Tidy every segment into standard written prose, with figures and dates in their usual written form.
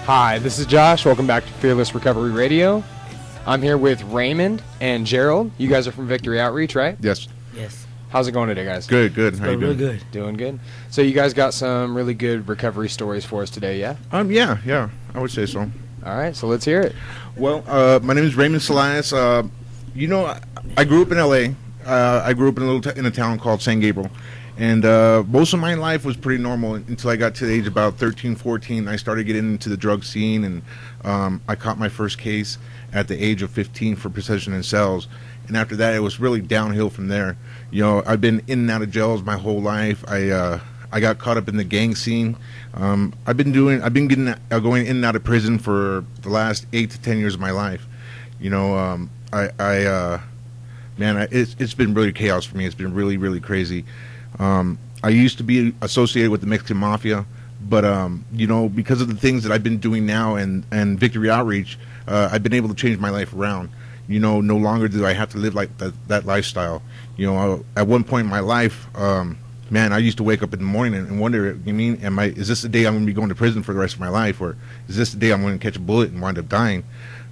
Hi, this is Josh. Welcome back to Fearless Recovery Radio. I'm here with Raymond and Gerald. You guys are from Victory Outreach, right? Yes. Yes. How's it going today, guys? Good. How you doing? Really good. Doing good. So you guys got some really good recovery stories for us today, yeah? Yeah. I would say so. All right, so let's hear it. Well, my name is Raymond Salaiz. I grew up in L.A. I grew up in a town called San Gabriel. And most of my life was pretty normal until I got to the age of about 13, 14. I started getting into the drug scene, and I caught my first case at the age of 15 for possession in cells. And after that, it was really downhill from there. You know, I've been in and out of jails my whole life. I got caught up in the gang scene. I've been going in and out of prison for the last 8 to 10 years of my life. You know, it's been really chaos for me. It's been really, really crazy. I used to be associated with the Mexican Mafia, but because of the things that I've been doing now and Victory Outreach, I've been able to change my life around. You know, no longer do I have to live like that lifestyle. You know, at one point in my life, I used to wake up in the morning and wonder, is this the day I'm going to be going to prison for the rest of my life, or is this the day I'm going to catch a bullet and wind up dying?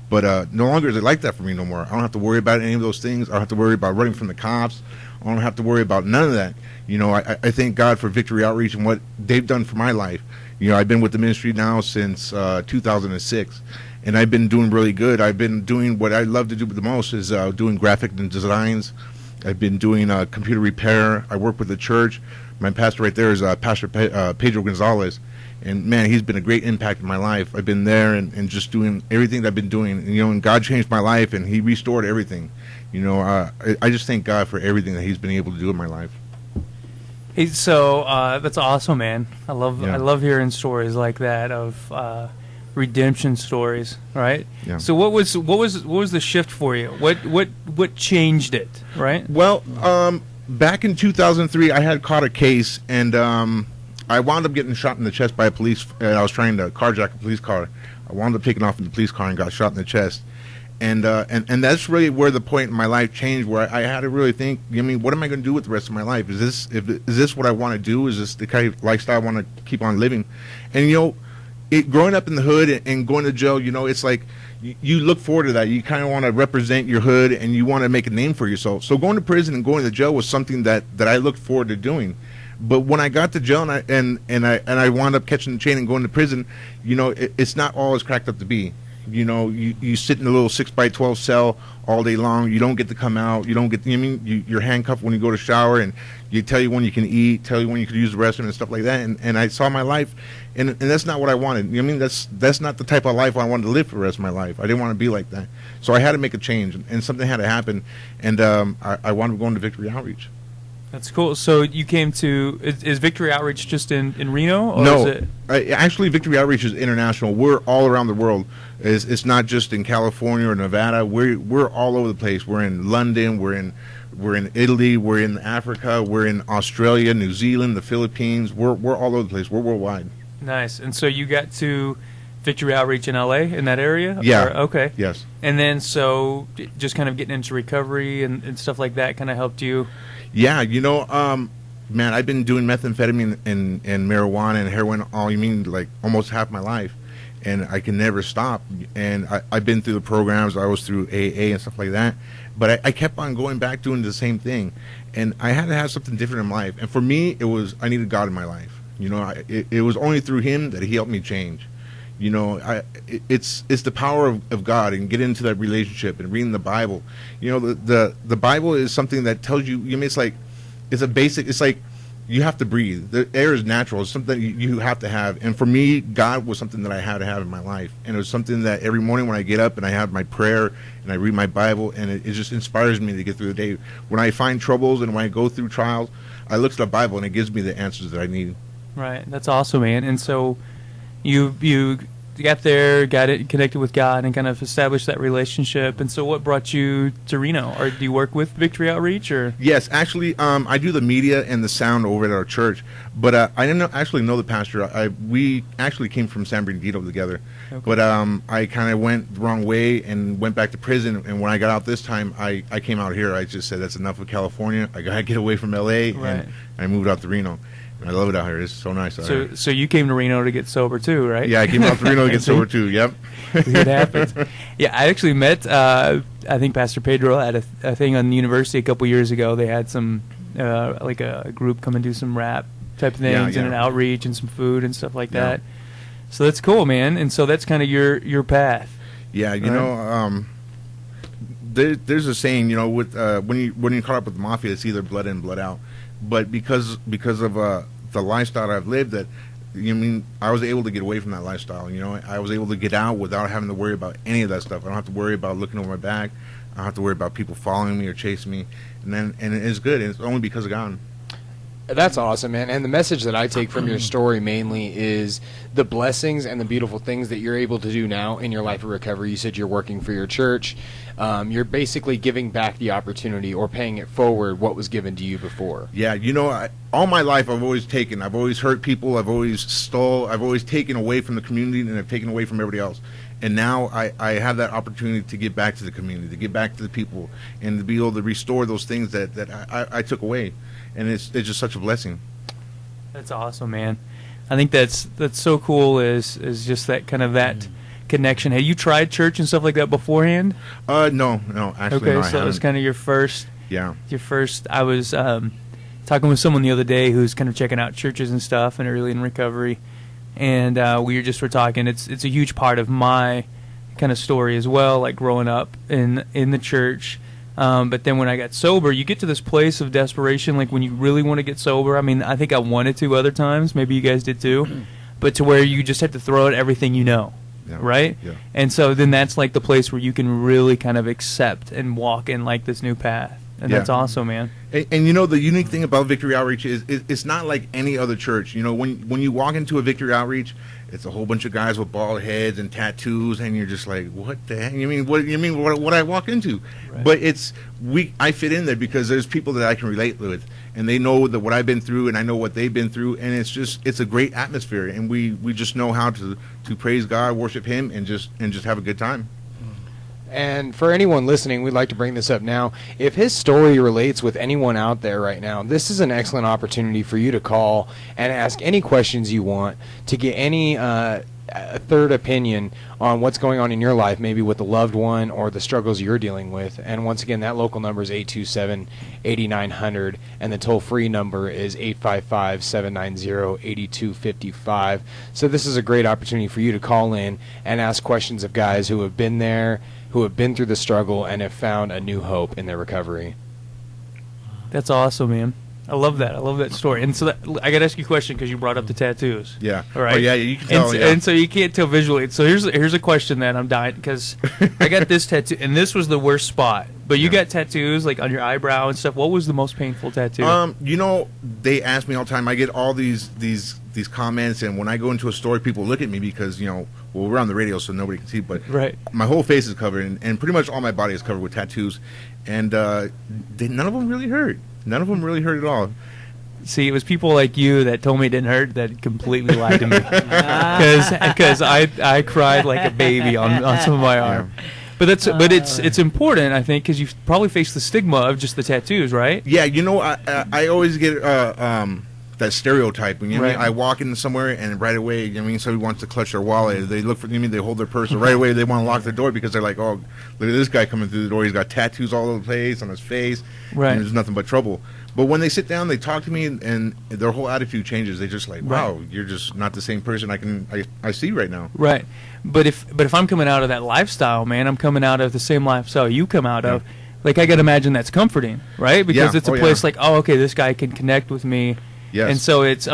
But no longer is it like that for me no more. I don't have to worry about any of those things. I don't have to worry about running from the cops. I don't have to worry about none of that. You know, I thank God for Victory Outreach and what they've done for my life. You know, I've been with the ministry now since 2006, and I've been doing really good. I've been doing what I love to do the most is doing graphic designs. I've been doing computer repair. I work with the church. My pastor right there is Pastor Gerald Gonzales. And, man, he's been a great impact in my life. I've been there and just doing everything that I've been doing. And, and God changed my life, and he restored everything. You know, I just thank God for everything that he's been able to do in my life. Hey, so that's awesome, man. I love hearing stories like that of redemption stories, right? Yeah. So what was the shift for you? What changed it, right? Well, back in 2003, I had caught a case, and I wound up getting shot in the chest by a police. I was trying to carjack a police car. I wound up taking off in the police car and got shot in the chest. And that's really where the point in my life changed, where I had to really think, what am I going to do with the rest of my life? Is this what I want to do? Is this the kind of lifestyle I want to keep on living? And, growing up in the hood and going to jail, it's like you look forward to that. You kind of want to represent your hood, and you want to make a name for yourself. So going to prison and going to jail was something that I looked forward to doing. But when I got to jail and I wound up catching the chain and going to prison, it's not all it's cracked up to be. You sit in a little 6x12 cell all day long. You don't get to come out. You don't get. You're handcuffed when you go to shower, and you tell you when you can eat, tell you when you can use the restroom and stuff like that. And I saw my life, and that's not what I wanted. That's not the type of life I wanted to live for the rest of my life. I didn't want to be like that. So I had to make a change, and something had to happen. And I wound up going to Victory Outreach. That's cool. So you came to is Victory Outreach just in Reno? Or no, is it? Actually, Victory Outreach is international. We're all around the world. It's not just in California or Nevada. We're all over the place. We're in London. We're in Italy. We're in Africa. We're in Australia, New Zealand, the Philippines. We're all over the place. We're worldwide. Nice. And so you got to Victory Outreach in LA, in that area? Yeah. Okay. Yes. And then so just kind of getting into recovery and stuff like that kind of helped you. Yeah, man, I've been doing methamphetamine and marijuana and heroin almost half my life, and I can never stop. And I've been through the programs. I was through AA and stuff like that, but I kept on going back doing the same thing, and I had to have something different in my life. And for me, I needed God in my life. It was only through Him that He helped me change. It's the power of God, and get into that relationship and reading the Bible. The Bible is something that tells you. It's a basic. It's like you have to breathe. The air is natural. It's something you have to have. And for me, God was something that I had to have in my life. And it was something that every morning when I get up and I have my prayer and I read my Bible, and it just inspires me to get through the day. When I find troubles and when I go through trials, I look to the Bible and it gives me the answers that I need. Right. That's awesome, man. And so you got there, got it connected with God, and kind of established that relationship. And so what brought you to Reno? Or do you work with Victory Outreach? Or Yes, actually, I do the media and the sound over at our church. But I didn't actually know the pastor. We actually came from San Bernardino together. Okay. But I kind of went the wrong way and went back to prison. And when I got out this time, I came out here. I just said, that's enough of California. I got to get away from L.A. Right. And I moved out to Reno. I love it out here. It's so nice out here. So you came to Reno to get sober too, right? Yeah, I came out to Reno to get sober too. Yep. It happens. Yeah, I actually met, I think Pastor Pedro at a thing on the university a couple years ago. They had some, like a group come and do some rap type of things and an outreach and some food and stuff like that. So that's cool, man. And so that's kind of your path. Yeah, you know, there's a saying, you know, with when you're caught up with the mafia, it's either blood in, blood out. But because of the lifestyle I've lived, that I was able to get away from that lifestyle. You know, I was able to get out without having to worry about any of that stuff. I don't have to worry about looking over my back. I don't have to worry about people following me or chasing me. And it's good. And it's only because of God. That's awesome, man. And the message that I take from your story mainly is the blessings and the beautiful things that you're able to do now in your life of recovery. You said you're working for your church. You're basically giving back the opportunity or paying it forward what was given to you before. Yeah, you know, all my life I've always taken. I've always hurt people. I've always stole. I've always taken away from the community, and I've taken away from everybody else. And now I have that opportunity to get back to the community, to get back to the people, and to be able to restore those things that I took away. And it's just such a blessing. That's awesome, man. I think that's so cool. Is just that kind of that connection. Have you tried church and stuff like that beforehand? No, actually, no, so it was kind of your first. Yeah. Your first. I was talking with someone the other day who's kind of checking out churches and stuff and early in recovery, and we were talking. It's a huge part of my kind of story as well, like growing up in the church. But then when I got sober, you get to this place of desperation, like when you really want to get sober. I mean, I think I wanted to other times. Maybe you guys did too. But to where you just have to throw out everything you know, right? Yeah. And so then that's like the place where you can really kind of accept and walk in like this new path. And that's awesome, man. And you know, the unique thing about Victory Outreach is it's not like any other church. You know, when you walk into a Victory Outreach, it's a whole bunch of guys with bald heads and tattoos, and you're just like, what the heck? What I walk into? Right. But I fit in there because there's people that I can relate with, and they know that what I've been through, and I know what they've been through, and it's a great atmosphere, and we just know how to praise God, worship Him, and just have a good time. And for anyone listening, we'd like to bring this up now. If his story relates with anyone out there right now, this is an excellent opportunity for you to call and ask any questions you want, to get any third opinion on what's going on in your life, maybe with a loved one or the struggles you're dealing with. And once again, that local number is 827-8900, and the toll-free number is 855-790-8255. So this is a great opportunity for you to call in and ask questions of guys who have been there, who have been through the struggle, and have found a new hope in their recovery. That's awesome, man. I love that. I love that story. And so I got to ask you a question because you brought up the tattoos. Yeah. All right. Oh, yeah, you can tell. And so you can't tell visually. So here's a question that I'm dying because I got this tattoo, and this was the worst spot. But you got tattoos like on your eyebrow and stuff. What was the most painful tattoo? You know, they ask me all the time. I get all these comments, and when I go into a store, people look at me because, you know, well, we're on the radio, so nobody can see, but my whole face is covered, and pretty much all my body is covered with tattoos, and none of them really hurt. None of them really hurt at all. See, it was people like you that told me it didn't hurt that completely lied to me. Because I cried like a baby on some of my arm. Yeah. But it's important, I think, because you've probably faced the stigma of just the tattoos, right? Yeah, you know, I always get that stereotype. You know what I mean? I walk in somewhere and right away, you know what I mean, somebody wants to clutch their wallet. They look for, you know, they hold their purse, and right away they want to lock the door because they're like, oh, look at this guy coming through the door. He's got tattoos all over the place on his face. Right. And there's nothing but trouble. But when they sit down, they talk to me, and their whole attitude changes. They just like, wow, you're just not the same person I see right now. Right. But if I'm coming out of that lifestyle, man, I'm coming out of the same lifestyle you come out of. Like, I got to imagine that's comforting, right? Because it's a place like, oh, okay, this guy can connect with me. Yes. And so it's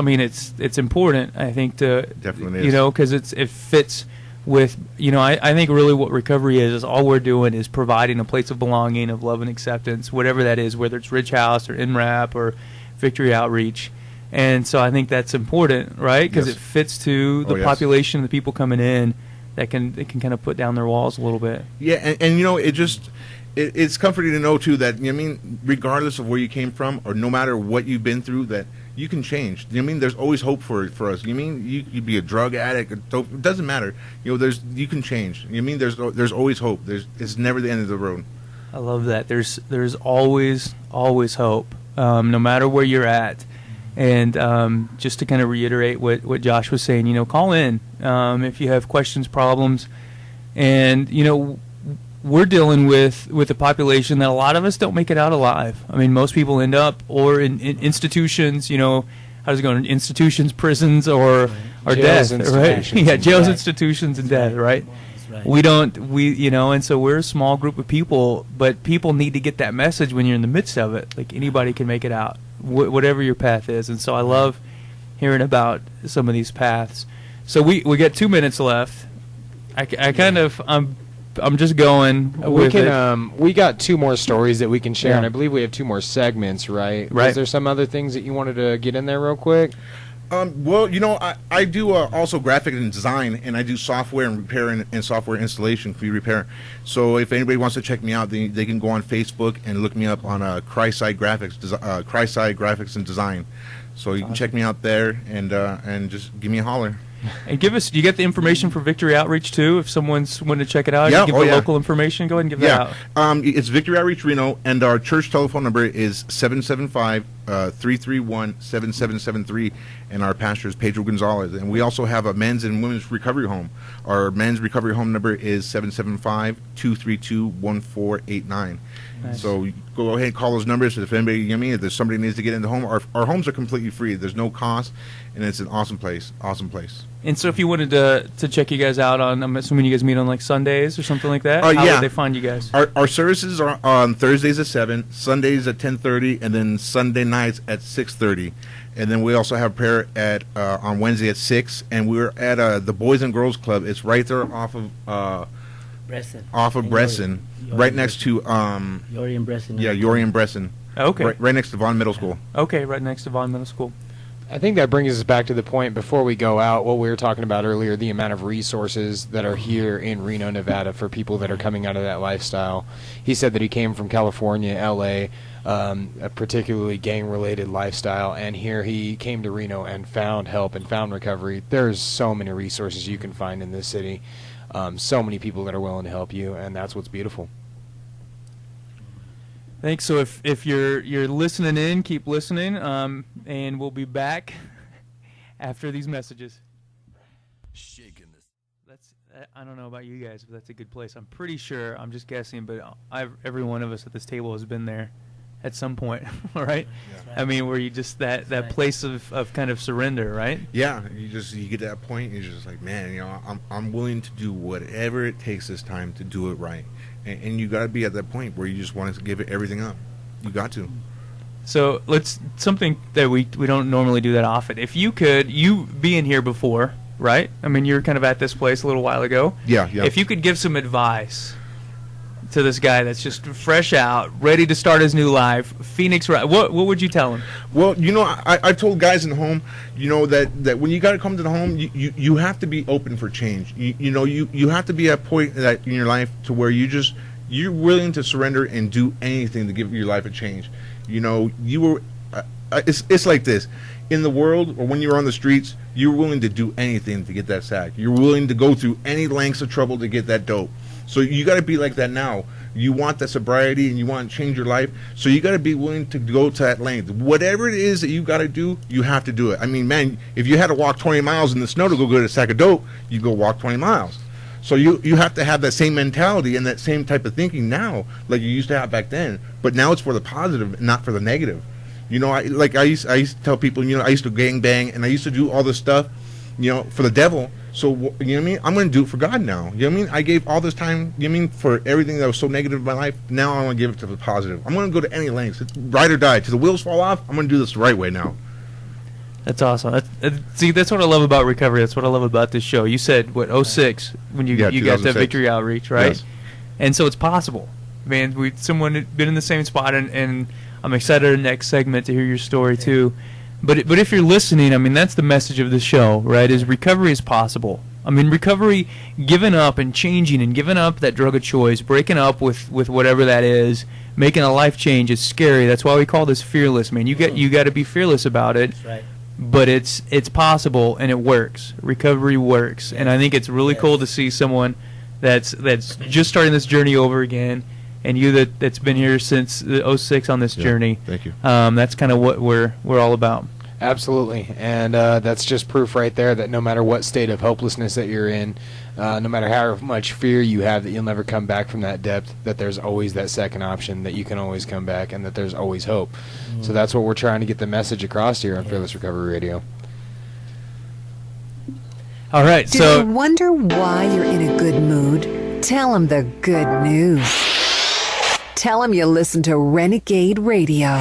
important, I think, to, definitely is. You know, because it fits with, you know, I think really what recovery is all we're doing is providing a place of belonging, of love and acceptance, whatever that is, whether it's Rich House or NRAP or Victory Outreach. And so I think that's important, right? Because it fits to the population, the people coming in that can kind of put down their walls a little bit. Yeah, and you know, it's comforting to know, too, that, you know what I mean, regardless of where you came from or no matter what you've been through, that you can change. You know what I mean? There's always hope for us. You mean you'd be a drug addict, it doesn't matter. You know, you can change. You know what I mean? There's always hope. It's never the end of the road. I love that. There's always hope, no matter where you're at. And just to kind of reiterate what Josh was saying, call in if you have questions, problems. And, we're dealing with a population that a lot of us don't make it out alive. I mean, most people end up or in institutions, how's it going? Institutions, prisons, or death, right? Yeah, jails, institutions, and death, right? Right. And so we're a small group of people, but people need to get that message when you're in the midst of it. Like, anybody can make it out, whatever your path is. And so I love hearing about some of these paths. So we got 2 minutes left. I'm just going. We got 2 more stories that we can share, Yeah. and I believe we have 2 more segments, right? Right. Is there some other things that you wanted to get in there real quick? Well, I do also graphic and design, and I do software and repair and software installation for repair. So if anybody wants to check me out, they can go on Facebook and look me up on Christside Graphics and Design. So you can check me out there and just give me a holler. And do you get the information for Victory Outreach too? If someone's wanting to check it out, Yeah, you give local information. Go ahead and give that out. It's Victory Outreach Reno, and our church telephone number is 775-331-7773, and our pastor is Gerald Gonzales. And we also have a men's and women's recovery home. Our men's recovery home number is 775-232-1489. Nice. So you go ahead and call those numbers. If anybody, if there's somebody who needs to get into home, our homes are completely free. There's no cost, and it's an awesome place. Awesome place. And so if you wanted to check you guys out I'm assuming you guys meet on like Sundays or something like that? How Yeah. would they find you guys? Our services are on Thursdays at 7, Sundays at 10:30, and then Sunday nights at 6:30. And then we also have prayer at on Wednesday at 6, and we're at the Boys and Girls Club. It's right there off of Bresson, right next to Yori and Bresson. Yeah, Yori and Bresson. Okay. Right next to Vaughn Middle School. Okay, right next to Vaughn Middle School. I think that brings us back to the point before we go out, what we were talking about earlier, the amount of resources that are here in Reno, Nevada for people that are coming out of that lifestyle. He said that he came from California, L.A., a particularly gang-related lifestyle, and here he came to Reno and found help and found recovery. There's so many resources you can find in this city, so many people that are willing to help you, and that's what's beautiful. Thanks. So if you're listening in, keep listening, and we'll be back after these messages. I don't know about you guys, but that's a good place. I'm pretty sure, I'm just guessing, but every one of us at this table has been there at some point, right? Yeah. I mean, where you just that place of kind of surrender, right? Yeah, you get to that point, and you're just like, man, I'm willing to do whatever it takes this time to do it right. And you got to be at that point where you just want to give it everything up. You got to. So something that we don't normally do that often. If you could, you being here before, right? I mean, you were kind of at this place a little while ago. Yeah. If you could give some advice to this guy that's just fresh out, ready to start his new life, Phoenix, what would you tell him? Well, I've told guys in the home, that when you got to come to the home, you have to be open for change. You have to be at a point that in your life to where you're willing to surrender and do anything to give your life a change. It's like this. In the world, or when you're on the streets, you're willing to do anything to get that sack. You're willing to go through any lengths of trouble to get that dope. So you got to be like that now. You want that sobriety and you want to change your life. So you got to be willing to go to that length. Whatever it is that you got to do, you have to do it. I mean, man, if you had to walk 20 miles in the snow to go get a sack of dope, you go walk 20 miles. So you have to have that same mentality and that same type of thinking now, like you used to have back then. But now it's for the positive, not for the negative. I used to tell people, I used to gang bang and I used to do all this stuff, for the devil. So, you know what I mean? I'm going to do it for God now. You know what I mean? I gave all this time, for everything that was so negative in my life. Now I want to give it to the positive. I'm going to go to any lengths. It's ride or die. Till the wheels fall off, I'm going to do this the right way now. That's awesome. That's what I love about recovery. That's what I love about this show. You said, 06 when you got that Victory Outreach, right? Yes. And so it's possible. Man, someone had been in the same spot, and I'm excited for the next segment to hear your story, too. But if you're listening, I mean, that's the message of the show, right, is recovery is possible. I mean, recovery, giving up and changing and giving up that drug of choice, breaking up with whatever that is, making a life change is scary. That's why we call this fearless, man. You got to be fearless about it. That's right. But it's possible, and it works. Recovery works. Yes. And I think it's really cool to see someone that's just starting this journey over again, and you that's been here since 06 on this journey. Thank you. That's kind of what we're all about. Absolutely, and that's just proof right there that no matter what state of hopelessness that you're in, no matter how much fear you have that you'll never come back from that depth, that there's always that second option, that you can always come back, and that there's always hope. So that's what we're trying to get the message across here on Fearless Recovery Radio. All right, Do you wonder why you're in a good mood? Tell them the good news. Tell them you listen to Renegade Radio.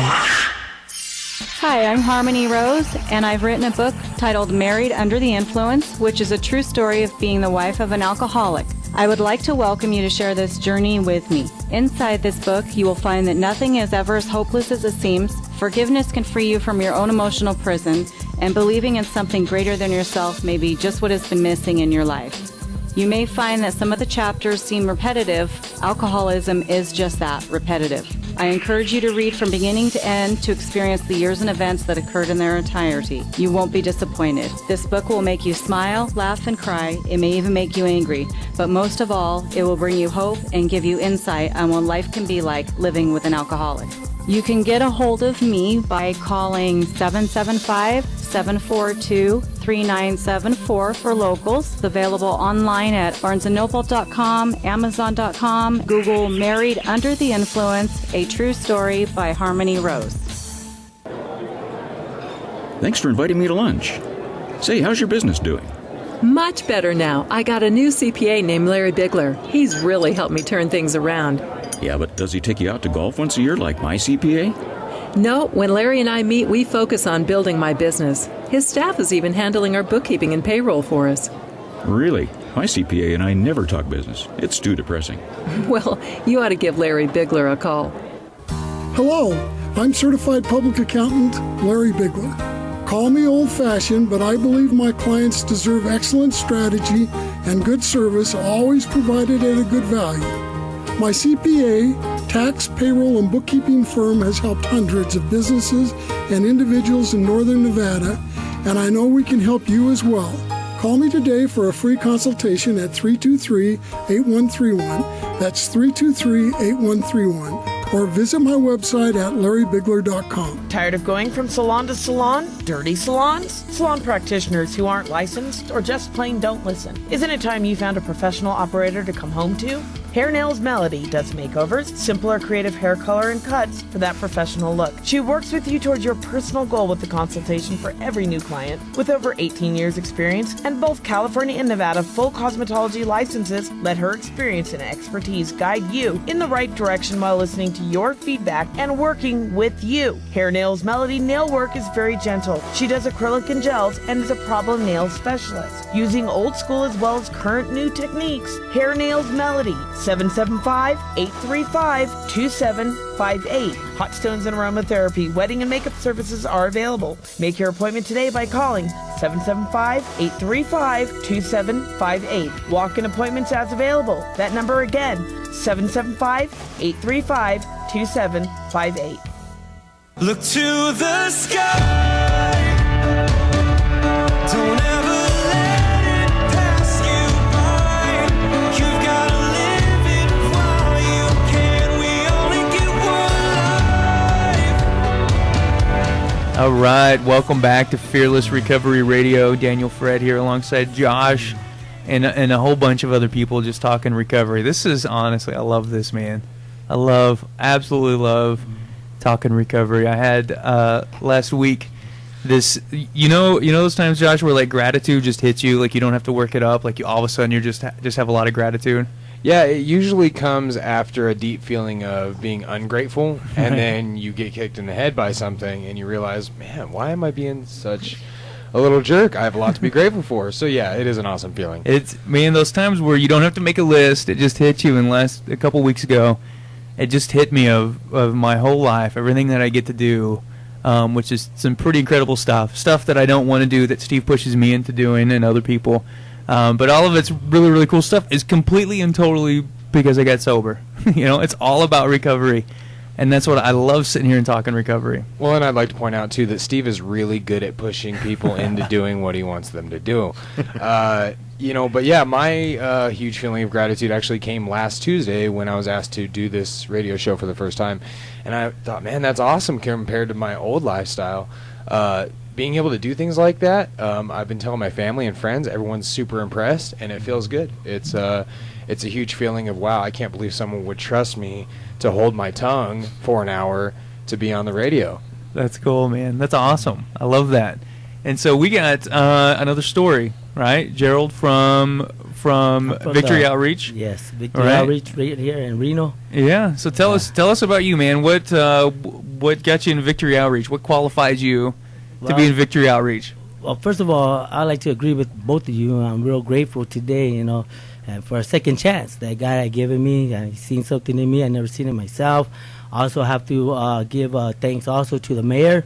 Hi, I'm Harmony Rose, and I've written a book titled Married Under the Influence, which is a true story of being the wife of an alcoholic. I would like to welcome you to share this journey with me. Inside this book, you will find that nothing is ever as hopeless as it seems. Forgiveness can free you from your own emotional prison, and believing in something greater than yourself may be just what has been missing in your life. You may find that some of the chapters seem repetitive. Alcoholism is just that, repetitive. I encourage you to read from beginning to end to experience the years and events that occurred in their entirety. You won't be disappointed. This book will make you smile, laugh, and cry. It may even make you angry. But most of all, it will bring you hope and give you insight on what life can be like living with an alcoholic. You can get a hold of me by calling 775-742-3974 for locals. Available online at barnesandnoble.com, amazon.com, Google Married Under the Influence, A True Story by Harmony Rose. Thanks for inviting me to lunch. Say, how's your business doing? Much better now. I got a new CPA named Larry Bigler. He's really helped me turn things around. Yeah, but does he take you out to golf once a year like my CPA? No, when Larry and I meet, we focus on building my business. His staff is even handling our bookkeeping and payroll for us. Really? My CPA and I never talk business. It's too depressing. Well, you ought to give Larry Bigler a call. Hello, I'm Certified Public Accountant Larry Bigler. Call me old-fashioned, but I believe my clients deserve excellent strategy and good service, always provided at a good value. My CPA, tax, payroll, and bookkeeping firm has helped hundreds of businesses and individuals in Northern Nevada, and I know we can help you as well. Call me today for a free consultation at 323-8131. That's 323-8131. Or visit my website at larrybigler.com. Tired of going from salon to salon? Dirty salons? Salon practitioners who aren't licensed or just plain don't listen. Isn't it time you found a professional operator to come home to? Hair Nails Melody does makeovers, simpler creative hair color and cuts for that professional look. She works with you towards your personal goal with the consultation for every new client. With over 18 years experience and both California and Nevada full cosmetology licenses, let her experience and expertise guide you in the right direction while listening to your feedback and working with you. Hair Nails Melody nail work is very gentle. She does acrylic and gels and is a problem nail specialist. Using old school as well as current new techniques, Hair Nails Melody, 775-835-2758. Hot stones and aromatherapy, wedding and makeup services are available. Make your appointment today by calling 775-835-2758. Walk-in appointments as available. That number again, 775-835-2758. Look to the sky. Don't ever let it pass you by. You've got to live it while you can. We only get one life. All right, welcome back to Fearless Recovery Radio. Daniel Fred here alongside Josh and a whole bunch of other people just talking recovery. This is honestly, I love this, man. Absolutely love talking recovery. I had last week this, you know those times, Josh, where like gratitude just hits you, like you don't have to work it up, like you all of a sudden you just have a lot of gratitude. Yeah, it usually comes after a deep feeling of being ungrateful, and then you get kicked in the head by something, and you realize, man, why am I being such a little jerk? I have a lot to be grateful for. So yeah, it is an awesome feeling. It's, man, those times where you don't have to make a list, it just hits you. And a couple weeks ago, it just hit me of my whole life, everything that I get to do, which is some pretty incredible stuff that I don't want to do that Steve pushes me into doing and other people. But all of it's really, really cool stuff is completely and totally because I got sober. It's all about recovery. And that's what I love, sitting here and talking recovery. Well, and I'd like to point out, too, that Steve is really good at pushing people into doing what he wants them to do. But yeah, my huge feeling of gratitude actually came last Tuesday when I was asked to do this radio show for the first time. And I thought, man, that's awesome compared to my old lifestyle. being able to do things like that, I've been telling my family and friends, everyone's super impressed, and it feels good. It's a huge feeling of, wow, I can't believe someone would trust me to hold my tongue for an hour to be on the radio. That's cool, man. That's awesome. I love that. And so we got another story, right, Gerald, from Victory Outreach. Yes, Victory Outreach right here in Reno. Yeah. So tell us about you, man. What got you in Victory Outreach? What qualifies you to be in Victory Outreach? Well, first of all, I'd like to agree with both of you. I'm real grateful today, for a second chance that God had given me. He's seen something in me I never seen in myself. I also have to give thanks also to the mayor.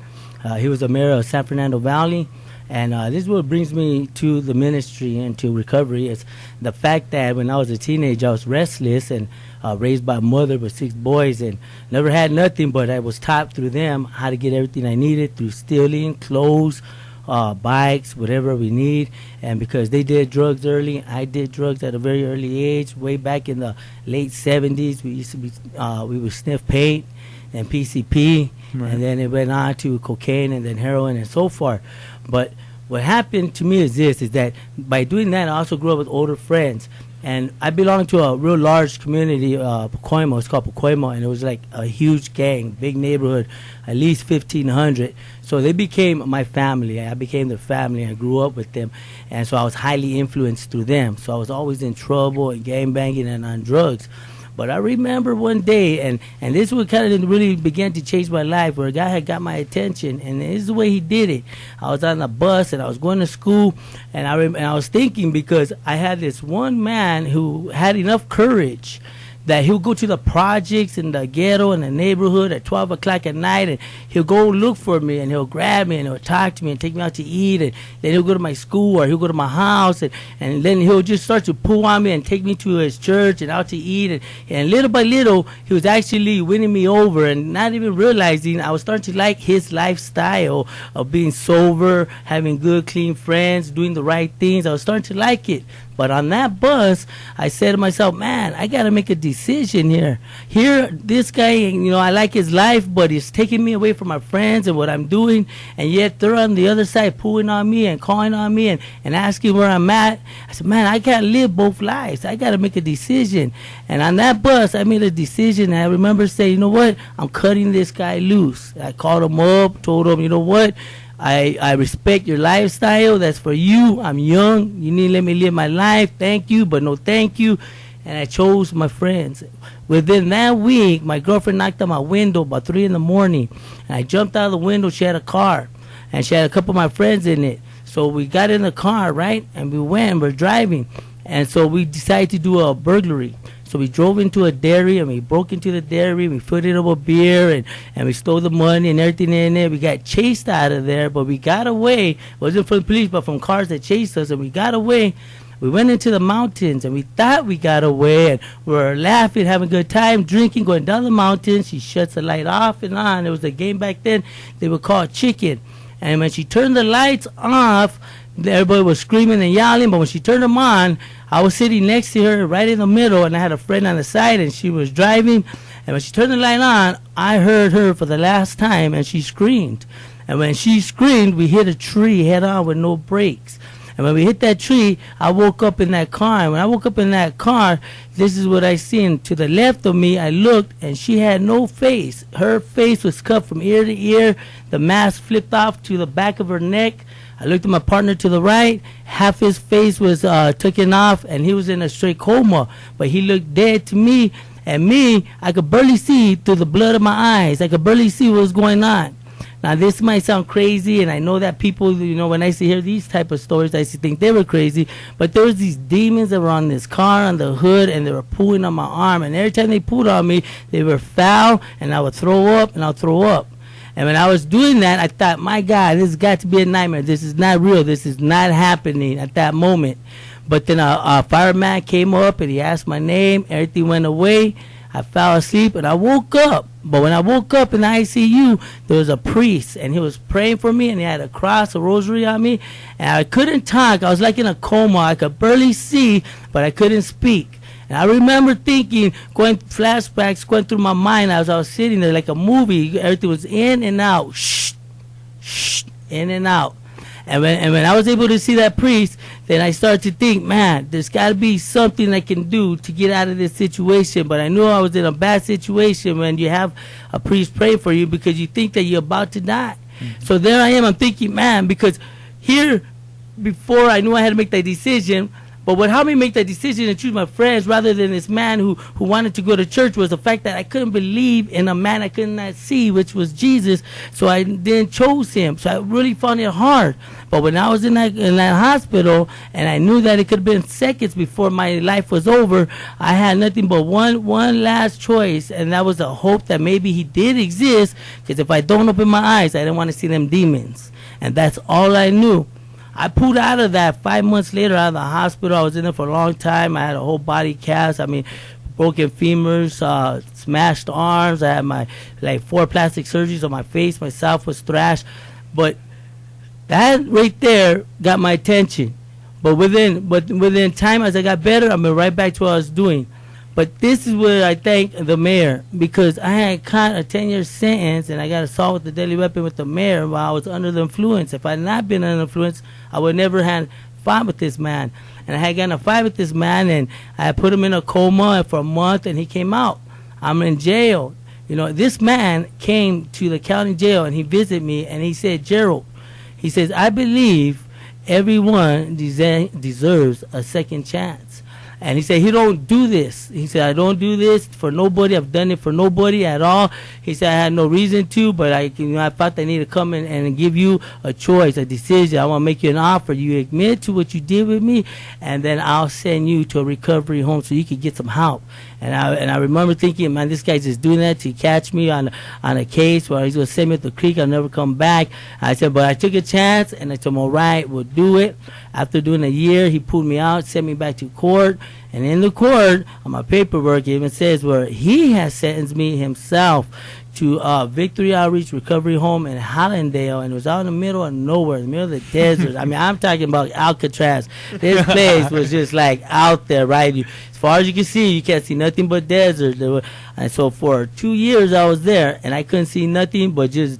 He was the mayor of San Fernando Valley. And this is what brings me to the ministry and to recovery. Is the fact that when I was a teenager, I was restless and raised by a mother with 6 boys and never had nothing, but I was taught through them how to get everything I needed through stealing, clothes, bikes, whatever we need. And because they did drugs early, I did drugs at a very early age. Way back in the late 70s, we would sniff paint and PCP, and then it went on to cocaine and then heroin and so forth. But what happened to me is that by doing that, I also grew up with older friends. And I belong to a real large community, Pacoima. It's called Pacoima, and it was like a huge gang, big neighborhood, at least 1,500. So they became my family. I became their family. I grew up with them. And so I was highly influenced through them. So I was always in trouble and gang banging and on drugs. But I remember one day, and this was kind of really began to change my life, where a guy had got my attention, and this is the way he did it. I was on the bus, and I was going to school, and I was thinking, because I had this one man who had enough courage that he'll go to the projects in the ghetto in the neighborhood at 12 o'clock at night, and he'll go look for me, and he'll grab me, and he'll talk to me and take me out to eat, and then he'll go to my school, or he'll go to my house, and then he'll just start to pull on me and take me to his church and out to eat, and little by little, he was actually winning me over, and not even realizing I was starting to like his lifestyle of being sober, having good, clean friends, doing the right things. I was starting to like it. But on that bus, I said to myself, man, I got to make a decision here. Here, this guy, I like his life, but he's taking me away from my friends and what I'm doing. And yet they're on the other side pulling on me and calling on me and asking where I'm at. I said, man, I can't live both lives. I got to make a decision. And on that bus, I made a decision. And I remember saying, you know what? I'm cutting this guy loose. I called him up, told him, you know what? I respect your lifestyle. That's for you. I'm young. You need to let me live my life. Thank you, but no thank you. And I chose my friends. Within that week, my girlfriend knocked on my window about 3 in the morning. And I jumped out of the window. She had a car. And she had a couple of my friends in it. So we got in the car, right? And we went. We're driving. And so we decided to do a burglary. So we drove into a dairy, and we broke into the dairy. We filled it up with beer, and we stole the money and everything in there. We got chased out of there, but we got away. It wasn't from the police, but from cars that chased us, and we got away. We went into the mountains, and we thought we got away, and we were laughing, having a good time, drinking, going down the mountains. She shuts the light off and on. There was a game back then they would call chicken. And when she turned the lights off, everybody was screaming and yelling, but when she turned them on, I was sitting next to her right in the middle, and I had a friend on the side, and she was driving. And when she turned the light on, I heard her for the last time, and she screamed. And when she screamed, we hit a tree head on with no brakes. And when we hit that tree, I woke up in that car. And when I woke up in that car, this is what I seen. To the left of me, I looked, and she had no face. Her face was cut from ear to ear. The mask flipped off to the back of her neck. I looked at my partner to the right. Half his face was taken off, and he was in a straight coma. But he looked dead to me. And me, I could barely see through the blood of my eyes. I could barely see what was going on. Now, this might sound crazy, and I know that people, when I hear these type of stories, I used to think they were crazy. But there was these demons that were on this car, on the hood, and they were pulling on my arm. And every time they pulled on me, they were foul, and I would throw up, and I'll throw up. And when I was doing that, I thought, my God, this has got to be a nightmare. This is not real. This is not happening at that moment. But then a fireman came up, and he asked my name. Everything went away. I fell asleep, and I woke up. But when I woke up in the ICU, there was a priest, and he was praying for me, and he had a cross, a rosary on me. And I couldn't talk. I was like in a coma. I could barely see, but I couldn't speak. And I remember thinking, flashbacks going through my mind as I was sitting there like a movie. Everything was in and out. Shh, shh, in and out. And when I was able to see that priest, then I started to think, man, there's got to be something I can do to get out of this situation. But I knew I was in a bad situation when you have a priest pray for you because you think that you're about to die. So there I am. I'm thinking, man, because here, before I knew I had to make that decision, but what helped me make that decision and choose my friends rather than this man who wanted to go to church was the fact that I couldn't believe in a man I could not see, which was Jesus. So I then chose him. So I really found it hard. But when I was in that hospital and I knew that it could have been seconds before my life was over, I had nothing but one last choice, and that was the hope that maybe he did exist, because if I don't open my eyes, I didn't want to see them demons. And that's all I knew. I pulled out of that 5 months later out of the hospital. I was in there for a long time. I had a whole body cast. I mean, broken femurs, smashed arms. I had my 4 plastic surgeries on my face. Myself was thrashed. But that right there got my attention. But within time, as I got better, I went right back to what I was doing. But this is where I thank the mayor, because I had caught a 10-year sentence and I got assault with a deadly weapon with the mayor while I was under the influence. If I had not been under the influence, I would never have fought with this man. And I had gotten a fight with this man, and I put him in a coma for a month, and he came out. I'm in jail. You know, this man came to the county jail and he visited me, and he said, Gerald, he says, I believe everyone deserves a second chance. And he said, he don't do this. He said, I don't do this for nobody. I've done it for nobody at all. He said, I had no reason to, but I thought I need to come in and give you a choice, a decision. I want to make you an offer. You admit to what you did with me, and then I'll send you to a recovery home so you can get some help. And I remember thinking, man, this guy's just doing that to catch me on a case where he's going to send me to the creek. I'll never come back. I said, but I took a chance, and I told him, all right, we'll do it. After doing a year, he pulled me out, sent me back to court. And in the court, on my paperwork, it even says where he has sentenced me himself to Victory Outreach Recovery Home in Hallandale, and it was out in the middle of nowhere, in the middle of the desert. I mean, I'm talking about Alcatraz. This place was just like out there, right? As far as you can see, you can't see nothing but desert. And so for 2 years I was there, and I couldn't see nothing but just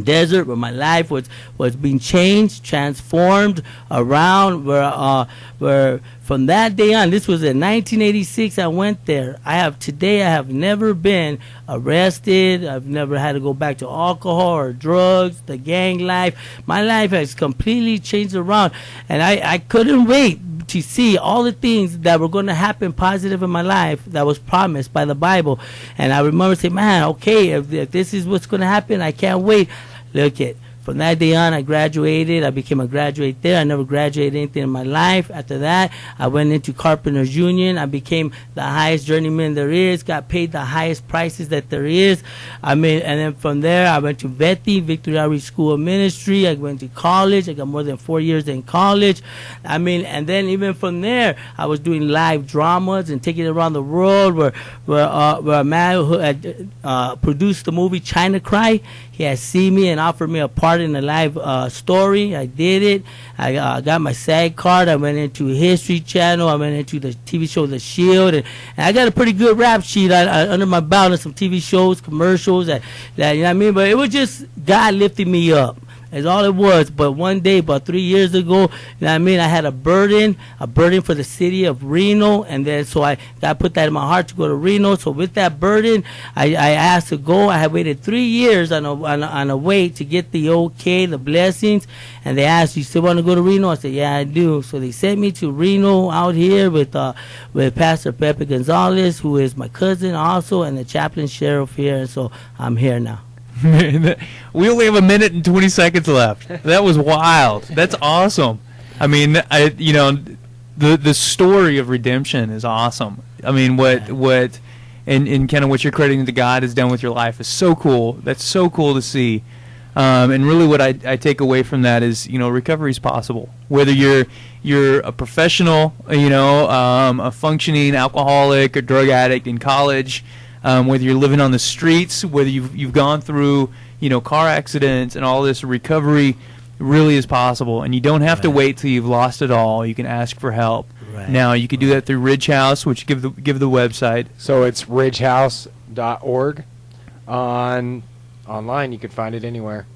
desert, where my life was being changed, transformed around, where from that day on, this was in 1986, I went there. I have never been arrested. I've never had to go back to alcohol or drugs, the gang life. My life has completely changed around, and I couldn't wait to see all the things that were going to happen positive in my life that was promised by the Bible. And I remember saying, man, okay, if this is what's going to happen, I can't wait. Look at, from that day on, I graduated. I became a graduate there. I never graduated anything in my life. After that, I went into Carpenters Union. I became the highest journeyman there is, got paid the highest prices that there is. And then from there, I went to Victory Outreach School of Ministry. I went to college. I got more than 4 years in college. And then even from there, I was doing live dramas and taking it around the world, where a man who had produced the movie China Cry, he had seen me and offered me a part in a live story. I did it. I got my SAG card. I went into History Channel. I went into the TV show The Shield, and I got a pretty good rap sheet under my belt on some TV shows, commercials. That you know what I mean. But it was just God lifting me up. That's all it was. But one day, about 3 years ago, you know what I mean, I had a burden for the city of Reno, and then so God put that in my heart to go to Reno. So with that burden, I asked to go. I had waited 3 years on a wait to get the okay, the blessings, and they asked, you still want to go to Reno? I said, yeah, I do. So they sent me to Reno out here with Pastor Pepe Gonzales, who is my cousin also, and the chaplain sheriff here, and so I'm here now. We only have a minute and 20 seconds left. That was wild. That's awesome. I mean, the story of redemption is awesome. I mean, and kind of what you're crediting to God has done with your life is so cool. That's so cool to see. And really, what I take away from that is, recovery is possible. Whether you're a professional, a functioning alcoholic or drug addict in college. Whether you're living on the streets, whether you've gone through, car accidents and all this, recovery really is possible. And you don't have to wait till you've lost it all. You can ask for help. Right. Now, you can do that through Ridge House, which give the website. So it's ridgehouse.org. Online, you can find it anywhere.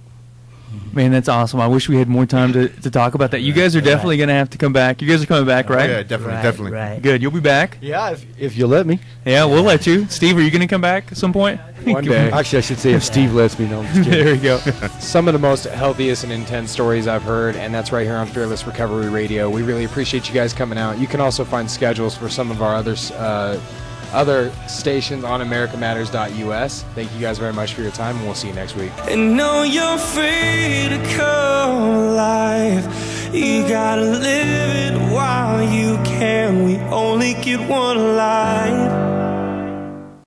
Man, that's awesome. I wish we had more time to talk about that. You guys are definitely going to have to come back. You guys are coming back, right? Yeah, definitely. Right. Good. You'll be back? Yeah, if you'll let me. Yeah, we'll let you. Steve, are you going to come back at some point? One day. Actually, I should say if Steve lets me. No, I'm just kidding. There you go. Some of the most healthiest and intense stories I've heard, and that's right here on Fearless Recovery Radio. We really appreciate you guys coming out. You can also find schedules for some of our other stations on americamatters.us. Thank you guys very much for your time, and we'll see you next week. And know you're free to come alive. You gotta live it while you can. We only get one life.